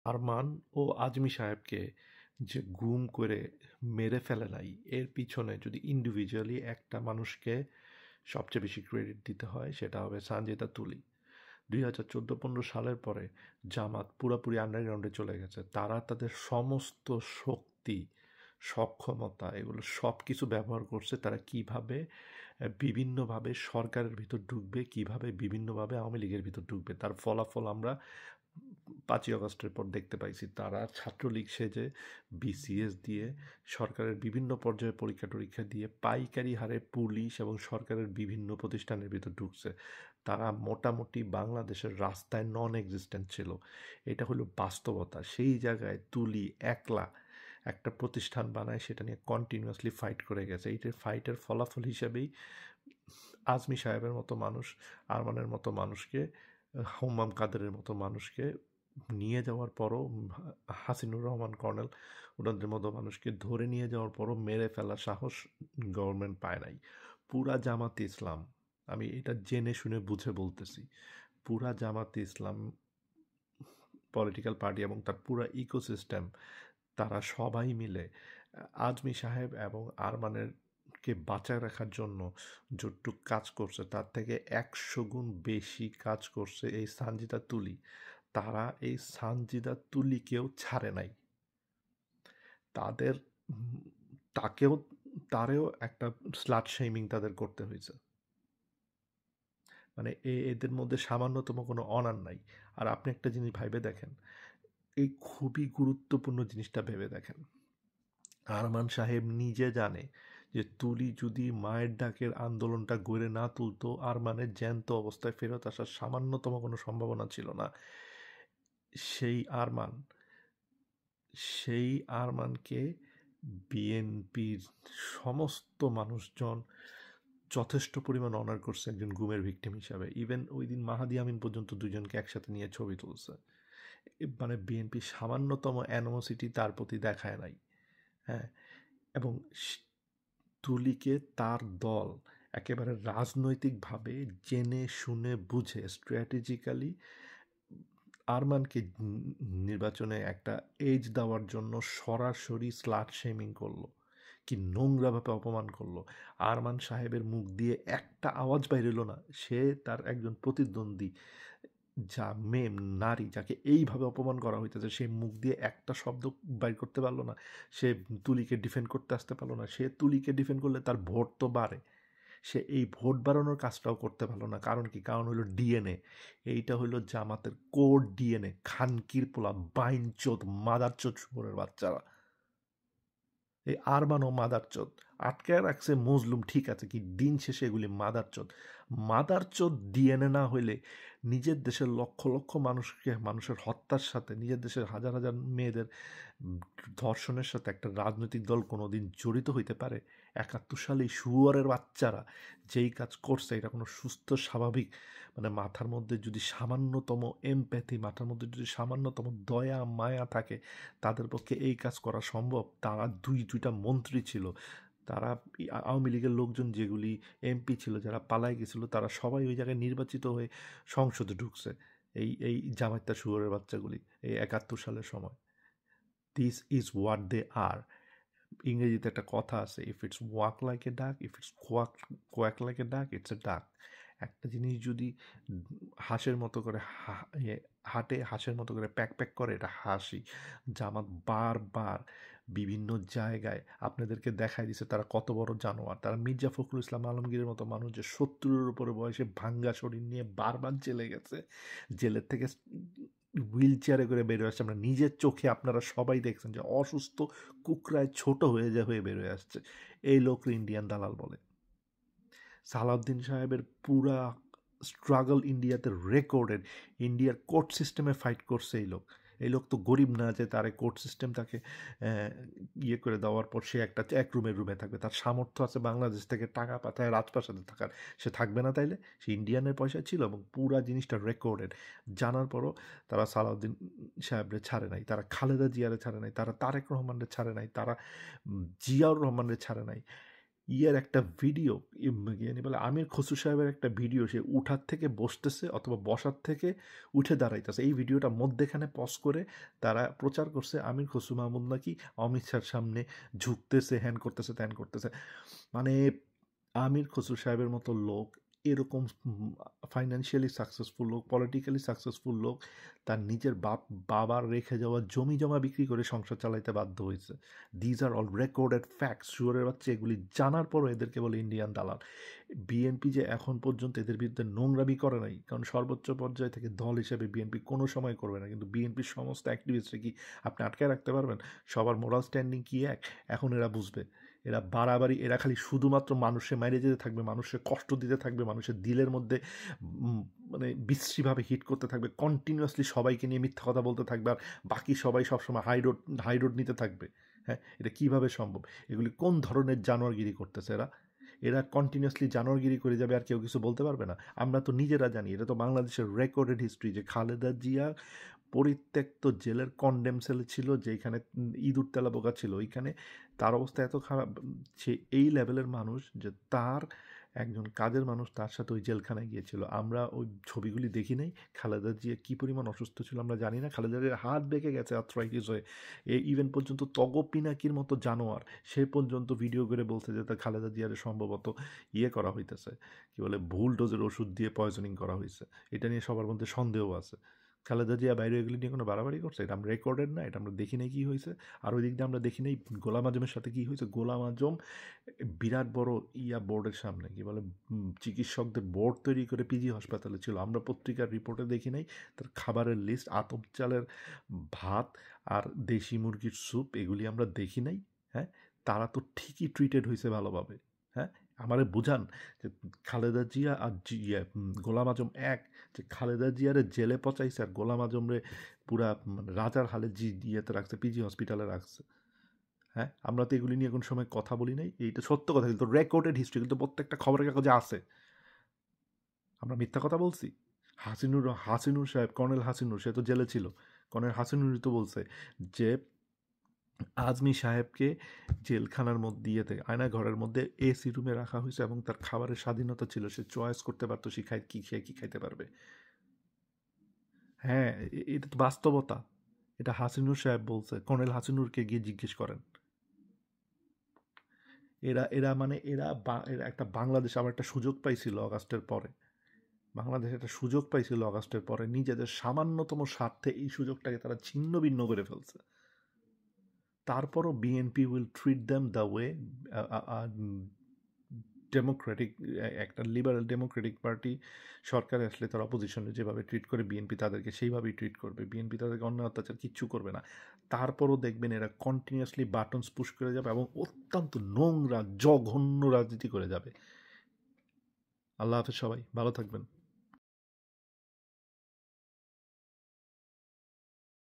আরমান ও আজমি সাহেবকে যে গুম করে মেরে ফেলে নাই, এর পিছনে যদি ইন্ডিভিজুয়ালি একটা মানুষকে সবচেয়ে বেশি ক্রেডিট দিতে হয়, সেটা হবে সানজিদা তুলি। 2014-15 সালের পরে জামাত পুরোপুরি আন্ডারগ্রাউন্ডে চলে গেছে। তারা তাদের সমস্ত শক্তি, সক্ষমতা, এগুলো সব কিছু ব্যবহার করছে তারা কিভাবে বিভিন্নভাবে সরকারের ভিতর ঢুকবে, কিভাবে বিভিন্নভাবে আওয়ামী লীগের ভিতর ঢুকবে। তার ফলাফল আমরা 5ই আগস্টের পর দেখতে পাইছি। তারা ছাত্রলীগ সেজে বিসিএস দিয়ে সরকারের বিভিন্ন পর্যায়ে পরীক্ষা টরীক্ষা দিয়ে পাইকারি হারে পুলিশ এবং সরকারের বিভিন্ন প্রতিষ্ঠানের ভিতর ঢুকছে। তারা মোটামুটি বাংলাদেশের রাস্তায় নন এক্সিস্টেন্ট ছিল। এটা হলো বাস্তবতা। সেই জায়গায় তুলি একলা একটা প্রতিষ্ঠান বানায়, সেটা নিয়ে কন্টিনিউয়াসলি ফাইট করে গেছে। এইটার ফাইটের ফলাফল হিসেবেই আজমি সাহেবের মতো মানুষ, আরমানের মতো মানুষকে, হুম্মাম কাদেরের মতো মানুষকে নিয়ে যাওয়ার পরও, হাসিনুর রহমান কর্নেল ওনাদের মতো মানুষকে ধরে নিয়ে যাওয়ার পরও মেরে ফেলার সাহস গভর্নমেন্ট পায় নাই। পুরা জামাতে ইসলাম, আমি এটা জেনে শুনে বুঝে বলতেছি, পুরা জামাতে ইসলাম পলিটিক্যাল পার্টি এবং তার পুরা ইকোসিস্টেম, তারা সবাই মিলে আজমি সাহেব এবং আরমানের কে বাঁচায় রাখার জন্য যতটুক কাজ করছে তার থেকে 100 গুণ বেশি কাজ করছে এই সানজিদা তুলি। তারা এই সানজিদা তুলিকেও ছাড়ে নাই। তাদের তাকেও, তারেও একটা স্লাট শেমিং তাদের করতে হয়েছে। মানে এদের মধ্যে সামান্যতম কোনো অনার নাই। আর আপনি একটা জিনিস ভাইবে দেখেন, এই খুবই গুরুত্বপূর্ণ জিনিসটা ভেবে দেখেন। আরমান সাহেব নিজে জানে যে তুলি যদি মায়ের ডাকের আন্দোলনটা গড়ে না তুলতো, আরমানের জ্যান্ত অবস্থায় ফেরত আসার সামান্যতম কোনো সম্ভাবনা ছিল না। সেই আরমান, সেই আরমানকে বিএনপির সমস্ত মানুষজন যথেষ্ট পরিমাণ অনার করছে একজন গুমের ভিকটিম হিসাবে। ইভেন ওই দিন মাহাদি আমিন পর্যন্ত দুজনকে একসাথে নিয়ে ছবি তুলছে। মানে বিএনপি সামান্যতম অ্যানোমোসিটি তার প্রতি দেখায় নাই। হ্যাঁ, এবং তুলিকে তার দল একেবারে রাজনৈতিকভাবে জেনে শুনে বুঝে স্ট্র্যাটেজিক্যালি আরমানকে নির্বাচনে একটা এজ দেওয়ার জন্য সরাসরি স্লাট শেমিং করলো। কি নোংরাভাবে অপমান করলো। আরমান সাহেবের মুখ দিয়ে একটা আওয়াজ বাইর হলো না। সে তার একজন প্রতিদ্বন্দ্বী, যা মেয়ে নারী, যাকে এইভাবে অপমান করা হইতেছে, সে মুখ দিয়ে একটা শব্দ বাইর করতে পারলো না। সে তুলিকে ডিফেন্ড করতে আসতে পারলো না। সে তুলিকে ডিফেন্ড করলে তার ভোট তো বাড়ে। সে এই ভোট বাড়ানোর কাজটাও করতে পারলো না। কারণ কি? কারণ হলো ডিএনএ। এইটা হলো জামাতের কোর ডিএনএ। খানকির পোলা, বাইনচোদ, মাদারচোদ শুয়োরের বাচ্চারা। এই আরমান ও মাদারচোদ আটকায় রাখছে মজলুম, ঠিক আছে, কি দিন শেষে এগুলি মাদারচোদ। মাদারচোদ ডিএনএ না হইলে নিজের দেশের লক্ষ লক্ষ মানুষকে, মানুষের হত্যার সাথে, নিজের দেশের হাজার হাজার মেয়েদের ধর্ষণের সাথে একটা রাজনৈতিক দল কোনো দিন জড়িত হইতে পারে? 71 সালে শুয়োরের বাচ্চারা যেই কাজ করছে, এটা কোনো সুস্থ স্বাভাবিক, মানে মাথার মধ্যে যদি সামান্যতম এমপ্যাথি, মাথার মধ্যে যদি সামান্যতম দয়া মায়া থাকে, তাদের পক্ষে এই কাজ করা সম্ভব? তারা দুইটা মন্ত্রী ছিল, তারা আওয়ামী লীগের লোকজন যেগুলি এমপি ছিল, যারা পালায় গেছিলো, তারা সবাই ওই জায়গায় নির্বাচিত হয়ে সংসদে ঢুকছে। এই জামাইতা শুয়োরের বাচ্চাগুলি এই 71 সালের সময়। This is what they are. ইংরেজিতে একটা কথা আছে, if it's walk like a duck, if it's quack like a duck, it's এ ডাক। একটা জিনিস যদি হাঁসের মতো করে হাঁটে, হাঁসের মতো করে প্যাক প্যাক করে, এটা হাসি। জামাত বারবার বিভিন্ন জায়গায় আপনাদেরকে দেখাই দিছে তারা কত বড় জানোয়ার। তারা মির্জা ফখরুল ইসলাম আলমগীরের মতো মানুষ, যে 70-এর উপরে বয়সে ভাঙ্গা শরীর নিয়ে বারবার জেলে গেছে, জেলের থেকে হুইল চেয়ারে করে বেরোয় আসছে। আমরা নিজের চোখে, আপনারা সবাই দেখছেন যে অসুস্থ কুকরায় ছোট হয়ে বেরোয় আসছে। এই লোককে ইন্ডিয়ান দালাল বলে। সালাউদ্দিন সাহেবের পুরা স্ট্রাগল ইন্ডিয়াতে রেকর্ডেড। ইন্ডিয়ার কোর্ট সিস্টেমে ফাইট করছে এই লোক। এই লোক তো গরিব না যে তার কোর্ট সিস্টেম তাকে ইয়ে করে দেওয়ার পর সে একটা এক রুমে থাকবে। তার সামর্থ্য আছে বাংলাদেশ থেকে টাকা পাঠায় রাজপ্রাসাদে থাকার, সে থাকবে না তাইলে? সে ইন্ডিয়ানের পয়সা ছিল এবং পুরা জিনিসটা রেকর্ডেড। জানার পরও তারা সালাউদ্দিন সাহেবরে ছাড়ে নাই, তারা খালেদা জিয়ারে ছাড়ে নাই, তারা তারেক রহমানরে ছাড়ে নাই, তারা জিয়াউর রহমানরে ছাড়ে নাই। ইয়ের একটা ভিডিও, বলে আমির খসরু সাহেবের একটা ভিডিও, সে উঠার থেকে বসতেছে অথবা বসার থেকে উঠে দাঁড়াইতেছে, এই ভিডিওটা মধ্যেখানে পজ করে তারা প্রচার করছে আমির খসরু মাহমুদ নাকি অমিত শাহর সামনে ঝুঁকতেছে, হ্যান করতেছে, ত্যান করতেছে। মানে আমির খসরু সাহেবের মতো লোক, এরকম ফাইন্যান্সিয়ালি সাকসেসফুল লোক, পলিটিক্যালি সাকসেসফুল লোক, তার নিজের বাবার রেখে যাওয়া জমি জমা বিক্রি করে সংসার চালাইতে বাধ্য হয়েছে। These are all recorded facts. শুয়োরের বাচ্চা এগুলি জানার পরও এদেরকে বলে ইন্ডিয়ান দালাল। বিএনপি যে এখন পর্যন্ত এদের বিরুদ্ধে নোংরামি করে নাই, কারণ সর্বোচ্চ পর্যায়ে থেকে দল হিসেবে বিএনপি কোনো সময় করবে না, কিন্তু বিএনপির সমস্ত অ্যাক্টিভিস্টে কি আপনি আটকে রাখতে পারবেন? সবার মোরাল স্ট্যান্ডিং কি এক? এখন এরা বুঝবে। এরা বাড়াবাড়ি, এরা খালি শুধুমাত্র মানুষে মাইরে যেতে থাকবে, মানুষের কষ্ট দিতে থাকবে, মানুষের দিলের মধ্যে মানে বিশ্রীভাবে হিট করতে থাকবে, কন্টিনিউয়াসলি সবাইকে নিয়ে মিথ্যা কথা বলতে থাকবে, আর বাকি সবাই সবসময় হাই রোড নিতে থাকবে। হ্যাঁ, এটা কিভাবে সম্ভব? এগুলি কোন ধরনের জানোয়ারগিরি করতেছে এরা? এরা কন্টিনিউয়াসলি জানোয়ারগিরি করে যাবে আর কেউ কিছু বলতে পারবে না? আমরা তো নিজেরা জানি, এটা তো বাংলাদেশের রেকর্ডেড হিস্ট্রি, যে খালেদা জিয়া পরিত্যক্ত জেলের কন্ডেম সেলে ছিল, যেখানে ইঁদুর তেলা বোকা ছিল, ওইখানে তার অবস্থা এত খারাপ, সে এই লেভেলের মানুষ যে তার একজন কাজের মানুষ তার সাথে ওই জেলখানায় গিয়েছিল। আমরা ওই ছবিগুলি দেখি নাই। খালেদা জিয়া কী পরিমাণ অসুস্থ ছিল আমরা জানি না। খালেদা জিয়ার হাত বেঁকে গেছে আর্থ্রাইটিস হয়ে। ইভেন পর্যন্ত পিনাকির মতো জানোয়ার সে পর্যন্ত ভিডিও করে বলছে যে তার খালেদা জিয়ারে সম্ভবত করা হইতেছে, কী বলে, ভুল ডোজের ওষুধ দিয়ে পয়জনিং করা হয়েছে। এটা নিয়ে সবার মধ্যে সন্দেহ আছে। খালেদা জিয়া বাইরে এগুলি নিয়ে কোনো বাড়াবাড়ি করছে? এটা আমরা রেকর্ডেড না, এটা আমরা দেখি নাই কী হয়েছে। আর ওই দিক দিয়ে আমরা দেখি নাই গোলাম আজমের সাথে কী হয়েছে। গোলাম আজম বিরাট বড় বোর্ডের সামনে, কী বলে, চিকিৎসকদের বোর্ড তৈরি করে পিজি হাসপাতালে ছিল। আমরা পত্রিকার রিপোর্টে দেখি নাই তার খাবারের লিস্ট, আতপ চালের ভাত আর দেশি মুরগির স্যুপ, এগুলি আমরা দেখি নাই। হ্যাঁ, তারা তো ঠিকই ট্রিটেড হয়েছে ভালোভাবে। হ্যাঁ, আমারে বুঝান যে খালেদা জিয়া আর গোলাম আজম এক, যে খালেদা জিয়ারে জেলে পচাইছে আর গোলাম আজমরে পুরা রাজার হালে ইয়েতে রাখছে, পিজি হসপিটালে রাখছে। হ্যাঁ, আমরা তো এগুলি নিয়ে কোনো সময় কথা বলি নাই। এইটা সত্য কথা, কিন্তু রেকর্ডেড হিস্ট্রি, কিন্তু প্রত্যেকটা খবরের কাগজে আছে। আমরা মিথ্যা কথা বলছি? হাসিনুর সাহেব, কর্নেল হাসিনুর, সে তো জেলে ছিল। কর্নেল হাসিনুরই তো বলছে যে আজমি সাহেবকে জেলখানার মধ্যে ইয়েতে আয়না ঘরের মধ্যে এসি রুমে রাখা হয়েছে এবং তার খাবারের স্বাধীনতা ছিল, সে চয়েস করতে পারতো সে কী খাইতে পারবে। হ্যাঁ, এটা তো বাস্তবতা। এটা হাসিনুর সাহেব বলছে, কর্নেল হাসিনুরকে গিয়ে জিজ্ঞেস করেন। এরা একটা বাংলাদেশ আবার একটা সুযোগ পাইছিল অগাস্টের পরে। বাংলাদেশ একটা সুযোগ পাইছিল অগাস্টের পরে, নিজেদের সামান্যতম স্বার্থে এই সুযোগটাকে তারা ছিন্ন ভিন্ন করে ফেলছে। তারপরও BNP will treat them the way Democratic, একটা লিবারেল ডেমোক্রেটিক পার্টি সরকারে আসলে তার অপোজিশনে যেভাবে ট্রিট করে বিএনপি তাদেরকে সেইভাবেই ট্রিট করবে। বিএনপি তাদেরকে অন্য অত্যাচার কিচ্ছু করবে না। তারপরও দেখবেন এরা কন্টিনিউয়াসলি বাটনস পুশ করে যাবে এবং অত্যন্ত নোংরা জঘন্য রাজনীতি করে যাবে। আল্লাহ হাফেজ, সবাই ভালো থাকবেন।